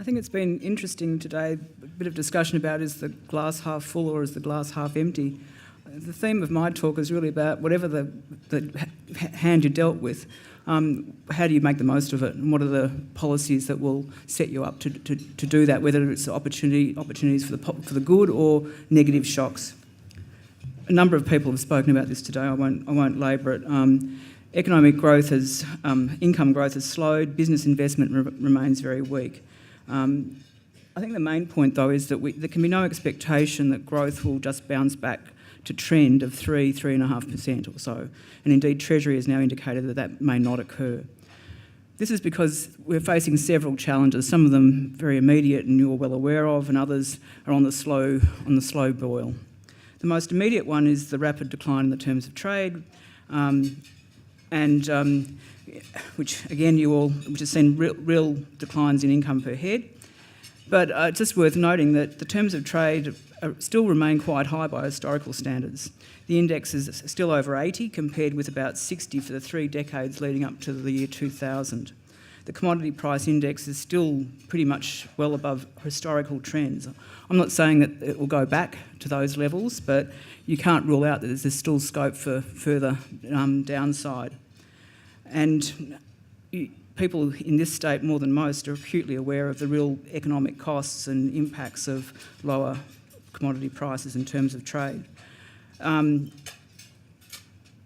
I think it's been interesting today, a bit of discussion about is the glass half full or is the glass half empty. The theme of my talk is really about whatever the hand you're dealt with, how do you make the most of it, and what are the policies that will set you up to do that, whether it's opportunities for the good or negative shocks. A number of people have spoken about this today. I won't labour it. Economic growth has, income growth has slowed. Business investment remains very weak. I think the main point, though, is that there can be no expectation that growth will just bounce back to trend of 3.5% or so. And indeed, Treasury has now indicated that that may not occur. This is because we're facing several challenges, some of them very immediate and you're well aware of, and others are on the slow boil. The most immediate one is the rapid decline in the terms of trade, which again which has seen real declines in income per head. But it's just worth noting that the terms of trade still remain quite high by historical standards. The index is still over 80 compared with about 60 for the 3 decades leading up to the year 2000. The commodity price index is still pretty much well above historical trends. I'm not saying that it will go back to those levels, but you can't rule out that there's still scope for further downside. And people in this state, more than most, are acutely aware of the real economic costs and impacts of lower commodity prices in terms of trade.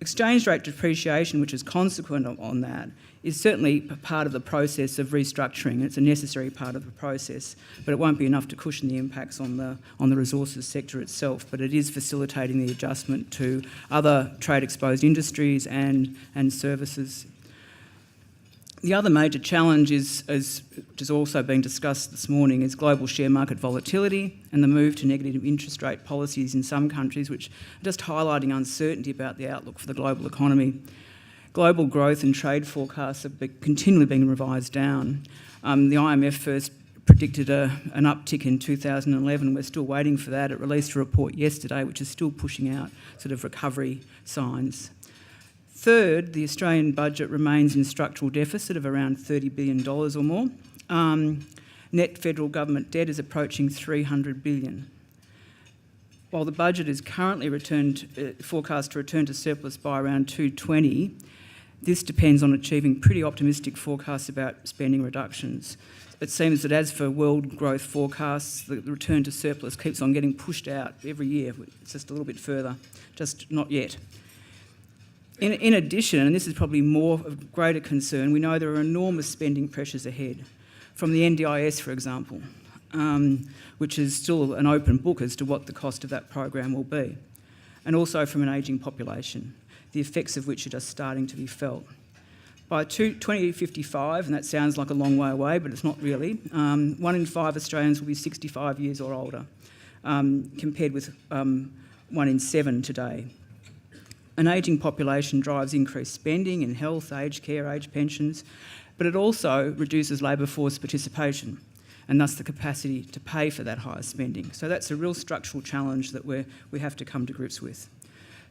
Exchange rate depreciation, which is consequent on that, is certainly part of the process of restructuring. It's a necessary part of the process, but it won't be enough to cushion the impacts on the resources sector itself, but it is facilitating the adjustment to other trade-exposed industries and services. The other major challenge which is also being discussed this morning, is global share market volatility and the move to negative interest rate policies in some countries, which are just highlighting uncertainty about the outlook for the global economy. Global growth and trade forecasts have continually been revised down. The IMF first predicted an uptick in 2011. We're still waiting for that. It released a report yesterday which is still pushing out sort of recovery signs. Third, the Australian budget remains in structural deficit of around $30 billion or more. Net federal government debt is approaching $300 billion. While the budget is currently forecast to return to surplus by around 2020, this depends on achieving pretty optimistic forecasts about spending reductions. It seems that as for world growth forecasts, the return to surplus keeps on getting pushed out every year. It's just a little bit further, just not yet. In addition, and this is probably more of greater concern, we know there are enormous spending pressures ahead. From the NDIS, for example, which is still an open book as to what the cost of that program will be. And also from an ageing population, the effects of which are just starting to be felt. By 2055, and that sounds like a long way away, but it's not really, 1 in 5 Australians will be 65 years or older, compared with 1 in 7 today. An ageing population drives increased spending in health, aged care, aged pensions, but it also reduces labour force participation and thus the capacity to pay for that higher spending. So that's a real structural challenge that we have to come to grips with.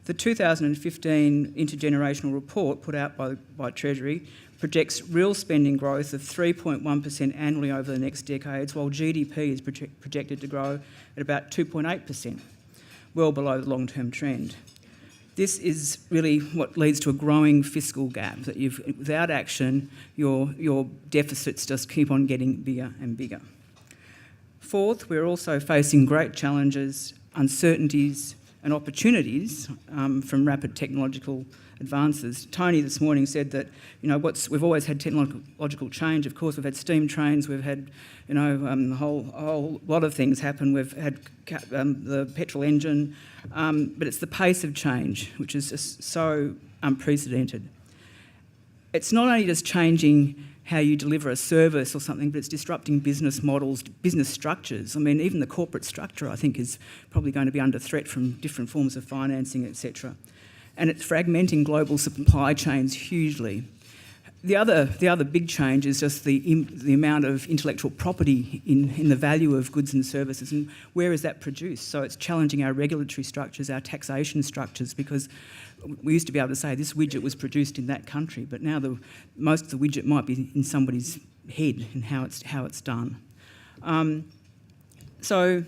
The 2015 intergenerational report put out by Treasury projects real spending growth of 3.1% annually over the next decades, while GDP is projected to grow at about 2.8%, well below the long-term trend. This is really what leads to a growing fiscal gap, that without action, your deficits just keep on getting bigger and bigger. Fourth, we're also facing great challenges, uncertainties and opportunities from rapid technological advances. Tony this morning said that, we've always had technological change. Of course, we've had steam trains, we've had, a whole lot of things happen. We've had the petrol engine, but it's the pace of change which is just so unprecedented. It's not only just changing how you deliver a service or something, but it's disrupting business models, business structures. I mean, even the corporate structure, I think, is probably going to be under threat from different forms of financing, etc. And it's fragmenting global supply chains hugely. The other big change is just the amount of intellectual property in the value of goods and services, and where is that produced? So it's challenging our regulatory structures, our taxation structures, because we used to be able to say this widget was produced in that country, but now most of the widget might be in somebody's head and how it's done. So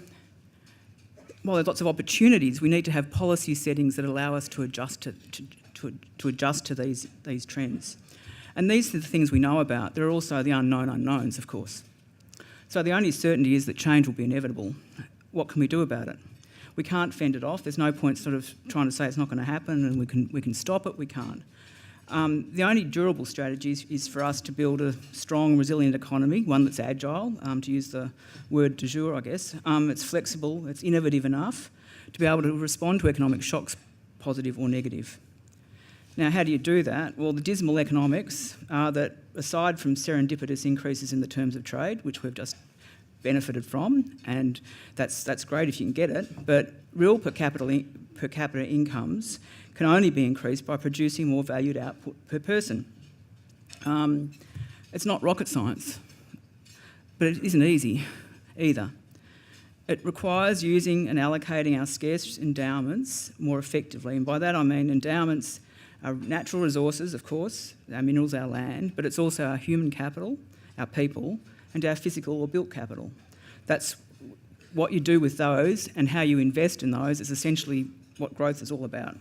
while there's lots of opportunities, we need to have policy settings that allow us to adjust to these trends. And these are the things we know about. There are also the unknown unknowns, of course. So the only certainty is that change will be inevitable. What can we do about it? We can't fend it off. There's no point sort of trying to say it's not going to happen and we can stop it. We can't. The only durable strategy is for us to build a strong, resilient economy, one that's agile, to use the word du jour, I guess. It's flexible, it's innovative enough to be able to respond to economic shocks, positive or negative. Now, how do you do that? Well, the dismal economics are that aside from serendipitous increases in the terms of trade, which we've just benefited from, and that's great if you can get it, but real per capita incomes can only be increased by producing more valued output per person. It's not rocket science, but it isn't easy either. It requires using and allocating our scarce endowments more effectively, and by that I mean endowments are natural resources, of course, our minerals, our land, but it's also our human capital, our people, and our physical or built capital. That's what you do with those and how you invest in those is essentially what growth is all about.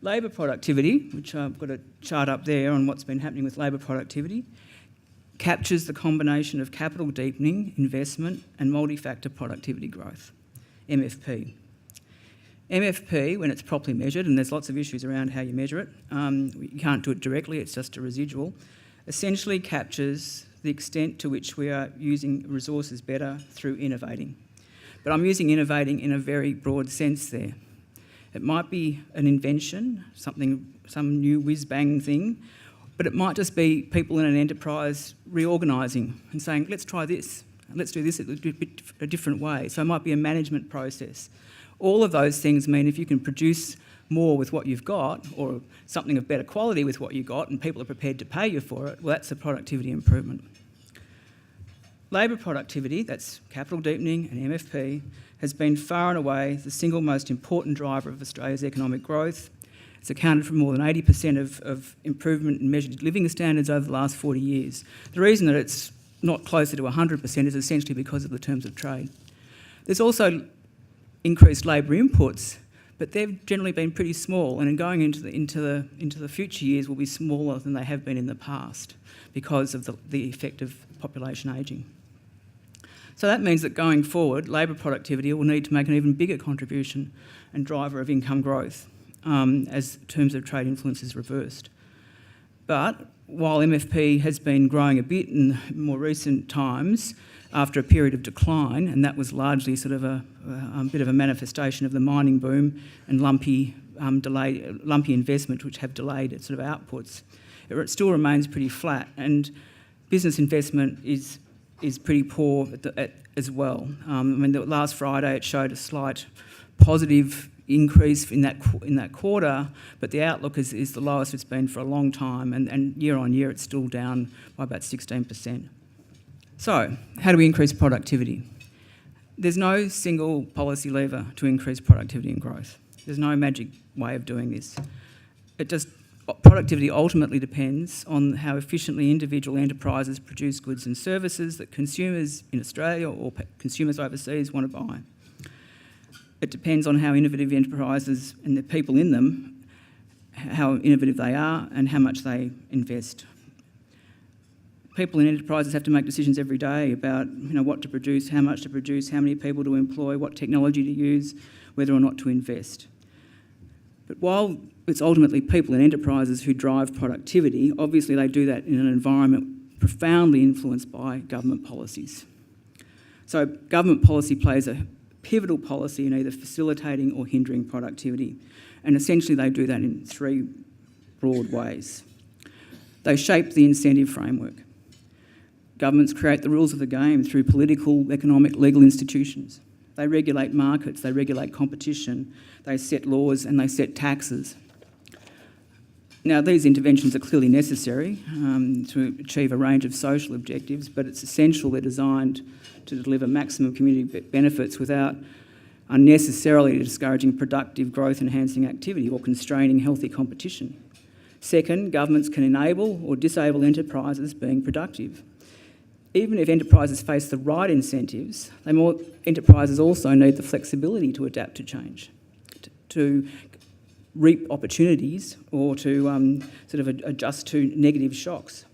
Labour productivity, which I've got a chart up there on what's been happening with labour productivity, captures the combination of capital deepening, investment and multi-factor productivity growth, MFP. MFP, when it's properly measured, and there's lots of issues around how you measure it, you can't do it directly, it's just a residual, essentially captures the extent to which we are using resources better through innovating. But I'm using innovating in a very broad sense there. It might be an invention, some new whiz-bang thing, but it might just be people in an enterprise reorganising and saying, let's try this, let's do this a different way. So it might be a management process. All of those things mean if you can produce more with what you've got or something of better quality with what you've got and people are prepared to pay you for it, well, that's a productivity improvement. Labour productivity, that's capital deepening and MFP, has been far and away the single most important driver of Australia's economic growth. It's accounted for more than 80% of improvement in measured living standards over the last 40 years. The reason that it's not closer to 100% is essentially because of the terms of trade. There's also increased labour inputs, but they've generally been pretty small, and in going into the future years will be smaller than they have been in the past because of the effect of population ageing. So that means that going forward, labour productivity will need to make an even bigger contribution and driver of income growth as terms of trade influence is reversed. But while MFP has been growing a bit in more recent times, after a period of decline, and that was largely sort of a bit of a manifestation of the mining boom and lumpy investment which have delayed sort of outputs, it still remains pretty flat, and business investment is pretty poor as well. I mean, last Friday it showed a slight positive increase in that quarter, but the outlook is the lowest it's been for a long time, and year on year it's still down by about 16%. So, how do we increase productivity? There's no single policy lever to increase productivity and growth. There's no magic way of doing this. Productivity ultimately depends on how efficiently individual enterprises produce goods and services that consumers in Australia or consumers overseas want to buy. It depends on how innovative enterprises and the people in them, how innovative they are and how much they invest. People in enterprises have to make decisions every day about what to produce, how much to produce, how many people to employ, what technology to use, whether or not to invest. But while it's ultimately people in enterprises who drive productivity, obviously they do that in an environment profoundly influenced by government policies. So government policy plays a pivotal policy in either facilitating or hindering productivity, and essentially they do that in three broad ways. They shape the incentive framework. Governments create the rules of the game through political, economic, legal institutions. They regulate markets, they regulate competition, they set laws and they set taxes. Now, these interventions are clearly necessary to achieve a range of social objectives, but it's essential they're designed to deliver maximum community benefits without unnecessarily discouraging productive growth-enhancing activity or constraining healthy competition. Second, governments can enable or disable enterprises being productive. even if enterprises face the right incentives, enterprises also need the flexibility to adapt to change, to reap opportunities or to sort of adjust to negative shocks.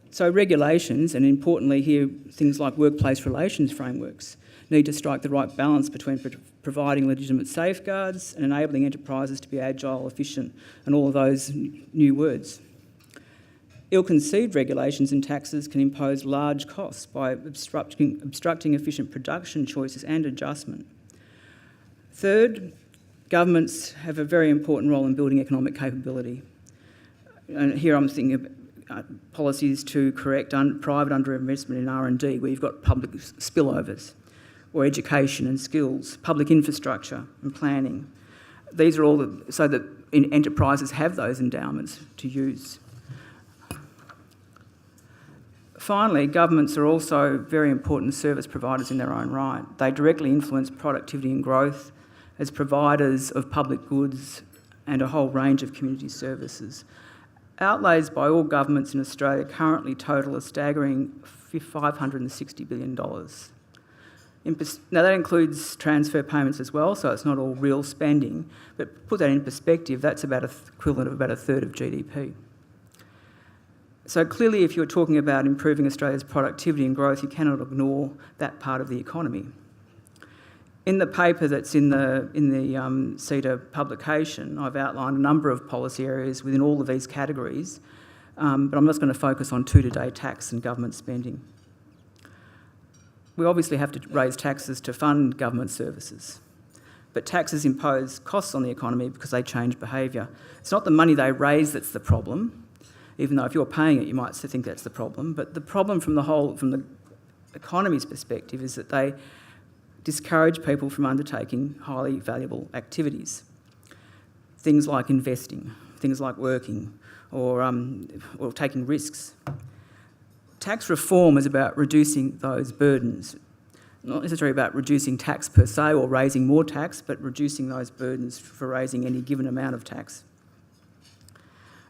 So regulations, and importantly here, things like workplace relations frameworks, need to strike the right balance between providing legitimate safeguards and enabling enterprises to be agile, efficient, and all of those new words. Ill-conceived regulations and taxes can impose large costs by obstructing efficient production choices and adjustment. Third, governments have a very important role in building economic capability. And here I'm thinking of policies to correct private underinvestment in R&D, where you've got public spillovers, or education and skills, public infrastructure and planning. These are all so that enterprises have those endowments to use. Finally, governments are also very important service providers in their own right. They directly influence productivity and growth as providers of public goods and a whole range of community services. Outlays by all governments in Australia currently total a staggering $560 billion. Now that includes transfer payments as well, so it's not all real spending, but put that in perspective, that's about equivalent of about a third of GDP. So clearly, if you're talking about improving Australia's productivity and growth, you cannot ignore that part of the economy. In the paper that's in the CEDA publication, I've outlined a number of policy areas within all of these categories, but I'm just going to focus on two today: tax and government spending. We obviously have to raise taxes to fund government services, but taxes impose costs on the economy because they change behaviour. It's not the money they raise that's the problem, even though if you're paying it, you might think that's the problem. But the problem from the economy's perspective is that they discourage people from undertaking highly valuable activities. Things like investing, things like working, or taking risks. Tax reform is about reducing those burdens, not necessarily about reducing tax per se or raising more tax, but reducing those burdens for raising any given amount of tax.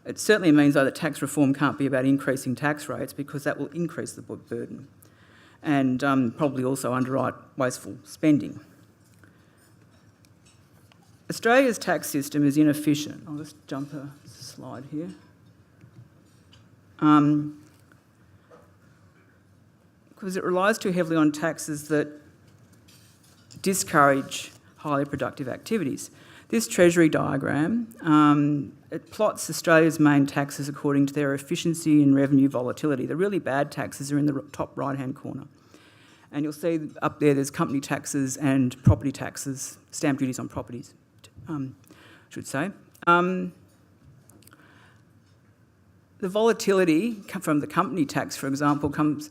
It certainly means, though, that tax reform can't be about increasing tax rates because that will increase the burden and probably also underwrite wasteful spending. Australia's tax system is inefficient. I'll just jump a slide here. Because it relies too heavily on taxes that discourage highly productive activities. This Treasury diagram, it plots Australia's main taxes according to their efficiency and revenue volatility. The really bad taxes are in the top right-hand corner. And you'll see up there's company taxes and property taxes, stamp duties on properties, I should say. The volatility from the company tax, for example, comes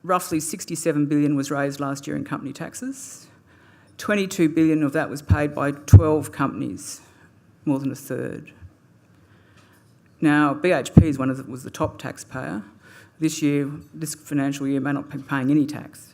roughly $67 billion was raised last year in company taxes. $22 billion of that was paid by 12 companies, more than a third. Now, BHP was the top taxpayer. This financial year, may not be paying any tax.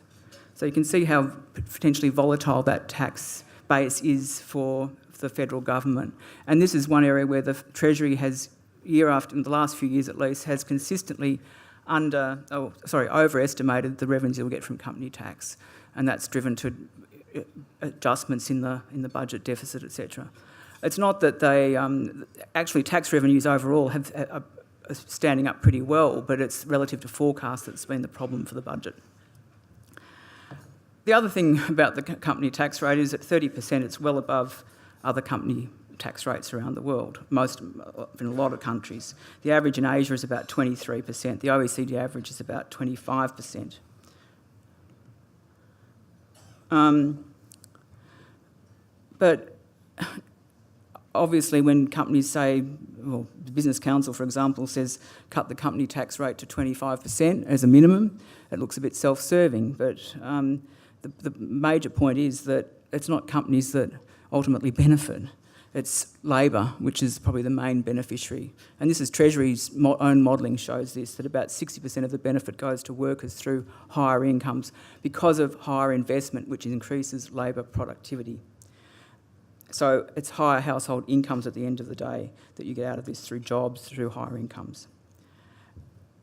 So you can see how potentially volatile that tax base is for the federal government. And this is one area where the Treasury has, in the last few years at least, has consistently overestimated the revenues it will get from company tax, and that's driven to adjustments in the budget deficit, etc. It's not that they actually tax revenues overall are standing up pretty well, but it's relative to forecast that's been the problem for the budget. The other thing about the company tax rate is at 30%, it's well above other company tax rates around the world, in a lot of countries. The average in Asia is about 23%. The OECD average is about 25%. But obviously when companies say, well, the Business Council, for example, says cut the company tax rate to 25% as a minimum, it looks a bit self-serving. But the major point is that it's not companies that ultimately benefit. It's labour, which is probably the main beneficiary. And this is Treasury's own modelling shows this, that about 60% of the benefit goes to workers through higher incomes because of higher investment, which increases labour productivity. So it's higher household incomes at the end of the day that you get out of this through jobs, through higher incomes.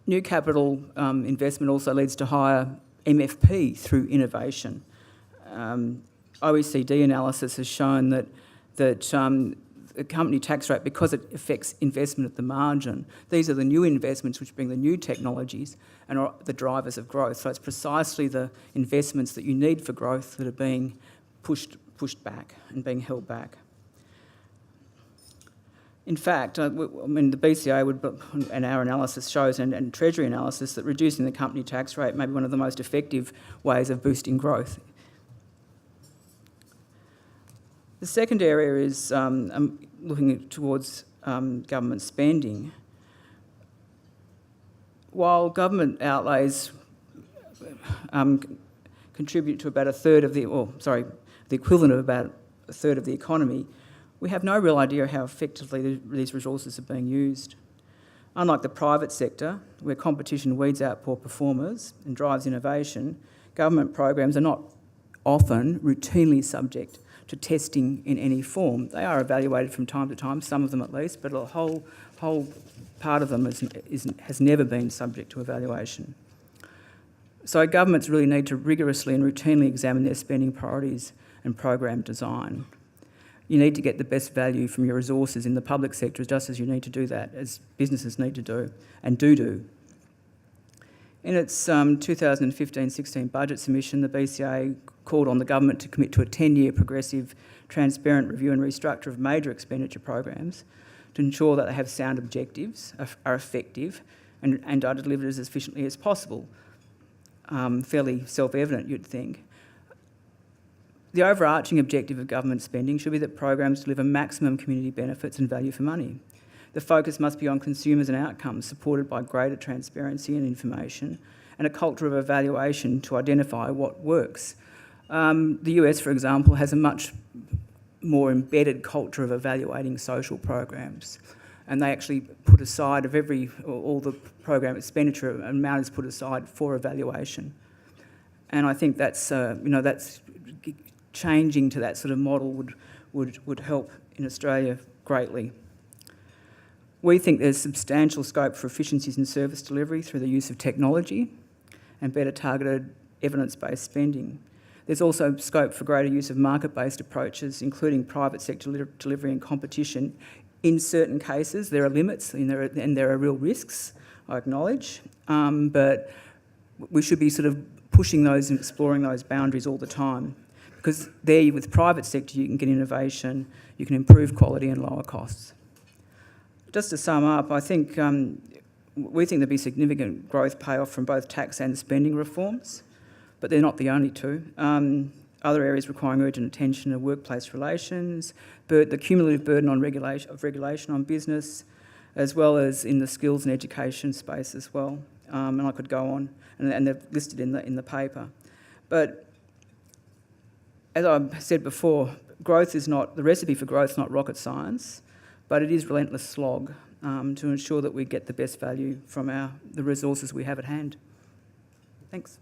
New capital investment also leads to higher MFP through innovation. OECD analysis has shown that the company tax rate, because it affects investment at the margin, these are the new investments which bring the new technologies and are the drivers of growth. So it's precisely the investments that you need for growth that are being pushed back and being held back. In fact, the BCA and our analysis shows, and Treasury analysis, that reducing the company tax rate may be one of the most effective ways of boosting growth. The second area is looking towards government spending. While government outlays contribute to about the equivalent of about a third of the economy, we have no real idea how effectively these resources are being used. Unlike the private sector, where competition weeds out poor performers and drives innovation, government programs are not often routinely subject to testing in any form. They are evaluated from time to time, some of them at least, but a whole part of them has never been subject to evaluation. So governments really need to rigorously and routinely examine their spending priorities and program design. You need to get the best value from your resources in the public sector, just as you need to do that, as businesses need to do, and do. In its 2015-16 budget submission, the BCA called on the government to commit to a 10-year progressive, transparent review and restructure of major expenditure programs to ensure that they have sound objectives, are effective, and are delivered as efficiently as possible. Fairly self-evident, you'd think. The overarching objective of government spending should be that programs deliver maximum community benefits and value for money. The focus must be on consumers and outcomes, supported by greater transparency and information, and a culture of evaluation to identify what works. The US, for example, has a much more embedded culture of evaluating social programs, and they actually put aside all the program expenditure amount is put aside for evaluation. And I think that's changing to that sort of model would help in Australia greatly. We think there's substantial scope for efficiencies in service delivery through the use of technology and better targeted evidence-based spending. There's also scope for greater use of market-based approaches, including private sector delivery and competition. In certain cases, there are limits and there are real risks, I acknowledge, but we should be sort of pushing those and exploring those boundaries all the time, because there, with private sector, you can get innovation, you can improve quality and lower costs. Just to sum up, I think we think there'll be significant growth payoff from both tax and spending reforms, but they're not the only two. Other areas requiring urgent attention are workplace relations, the cumulative burden on regulation on business, as well as in the skills and education space as well. And I could go on, and they're listed in the paper. But as I said before, the recipe for growth is not rocket science, but it is relentless slog to ensure that we get the best value from the resources we have at hand. Thanks.